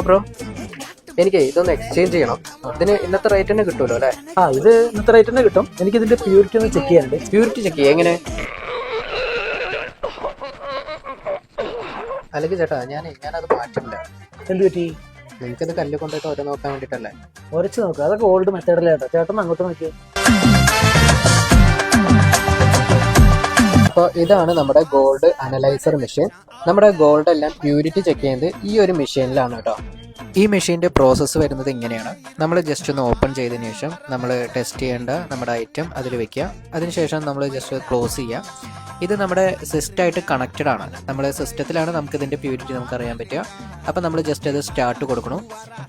Bro എനിക്ക് ഇതൊന്ന് exchange ചെയ്യണം. ഇതിന് ഇന്നത്തെ റേറ്റ് തന്നെ കിട്ടുമല്ലോ അല്ലേ? ഇത് ഇന്നത്തെ റേറ്റ് തന്നെ കിട്ടും. എനിക്ക് ഇതിന്റെ പ്യൂരിറ്റി ഒന്ന് ചെക്ക് ചെയ്യാനുണ്ട്. പ്യൂരിറ്റി ചെക്ക് ചെയ്യാം എങ്ങനെ? അല്ലെങ്കിൽ ചേട്ടാ ഞാനത് മാറ്റില്ല. എന്ത് പറ്റി? നിങ്ങൾക്കിത് കല്ല് കൊണ്ടുപോയിട്ട് ഓരോ നോക്കാൻ വേണ്ടിട്ടല്ലേ? ഉരച്ച് നോക്കുക. അതൊക്കെ ഓൾഡ് മെത്തേഡിലെ ചേട്ടാ. ചേട്ടൻ അങ്ങോട്ട് നോക്കിയേ. അപ്പോൾ ഇതാണ് നമ്മുടെ ഗോൾഡ് അനലൈസർ മെഷീൻ. നമ്മുടെ ഗോൾഡ് എല്ലാം പ്യൂരിറ്റി ചെക്ക് ചെയ്യുന്നത് ഈ ഒരു മെഷീനിലാണ് കേട്ടോ. ഈ മെഷീൻ്റെ പ്രോസസ്സ് വരുന്നത് ഇങ്ങനെയാണ്. നമ്മൾ ജസ്റ്റ് ഒന്ന് ഓപ്പൺ ചെയ്തതിന് ശേഷം നമ്മൾ ടെസ്റ്റ് ചെയ്യേണ്ട നമ്മുടെ ഐറ്റം അതിൽ വെക്കുക. അതിനുശേഷം നമ്മൾ ജസ്റ്റ് ക്ലോസ് ചെയ്യുക. ഇത് നമ്മുടെ സിസ്റ്റമായിട്ട് കണക്റ്റഡ് ആണ്. നമ്മുടെ സിസ്റ്റത്തിലാണ് നമുക്ക് ഇതിൻ്റെ പ്യൂരിറ്റി നമുക്ക് അറിയാൻ പറ്റുക. അപ്പോൾ നമ്മൾ ജസ്റ്റ് അത് സ്റ്റാർട്ട് കൊടുക്കണം.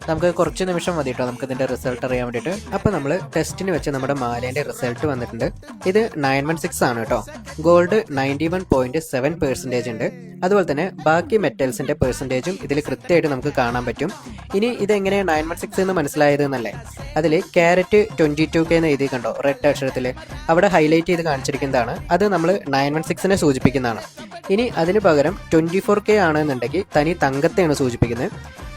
നമുക്ക് കുറച്ച് നിമിഷം മതി കേട്ടോ നമുക്ക് ഇതിൻ്റെ റിസൾട്ട് അറിയാൻ വേണ്ടിയിട്ട്. അപ്പോൾ നമ്മൾ ടെസ്റ്റിന് വെച്ച് നമ്മുടെ മാലേൻ്റെ റിസൾട്ട് വന്നിട്ടുണ്ട്. ഇത് 916 ആണ് കേട്ടോ. ഗോൾഡ് 91.7% ഉണ്ട്. അതുപോലെ തന്നെ ബാക്കി മെറ്റൽസിൻ്റെ പെർസെൻറ്റേജും ഇതിൽ കൃത്യമായിട്ട് നമുക്ക് കാണാൻ പറ്റും. ഇനി ഇതെങ്ങനെ 916 എന്ന് മനസ്സിലായത് എന്നല്ലേ? അതിൽ ക്യാരറ്റ് 22K എന്ന് എഴുതി കണ്ടോ റെഡ് അക്ഷരത്തിൽ? അവിടെ ഹൈലൈറ്റ് ചെയ്ത് കാണിച്ചിരിക്കുന്നതാണ്. അത് നമ്മൾ 916നെ സൂചിപ്പിക്കുന്നതാണ്. ഇനി അതിന് പകരം 24K ആണെന്നുണ്ടെങ്കിൽ തനി തങ്കത്തെയാണ് സൂചിപ്പിക്കുന്നത്.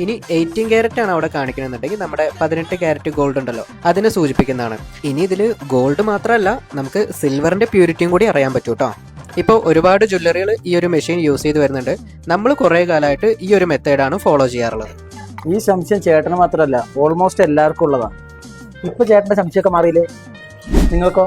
ഇനി 18 ക്യാരറ്റ് ആണ് അവിടെ കാണിക്കണമെന്നുണ്ടെങ്കിൽ നമ്മുടെ 18 ക്യാരറ്റ് ഗോൾഡ് ഉണ്ടല്ലോ അതിനെ സൂചിപ്പിക്കുന്നതാണ്. ഇനി ഇതിൽ ഗോൾഡ് മാത്രമല്ല നമുക്ക് സിൽവറിന്റെ പ്യൂരിറ്റിയും കൂടി അറിയാൻ പറ്റും കേട്ടോ. ഇപ്പോൾ ഒരുപാട് ജ്വല്ലറികൾ ഈ ഒരു മെഷീൻ യൂസ് ചെയ്ത് വരുന്നുണ്ട്. നമ്മൾ കുറേ കാലമായിട്ട് ഈ ഒരു മെത്തേഡാണ് ഫോളോ ചെയ്യാറുള്ളത്. ഈ സംശയം ചേട്ടന് മാത്രമല്ല ഓൾമോസ്റ്റ് എല്ലാവർക്കും ഉള്ളതാണ്. ഇപ്പൊ ചേട്ടന്റെ സംശയമൊക്കെ മാറിയില്ലേ? നിങ്ങൾക്കോ?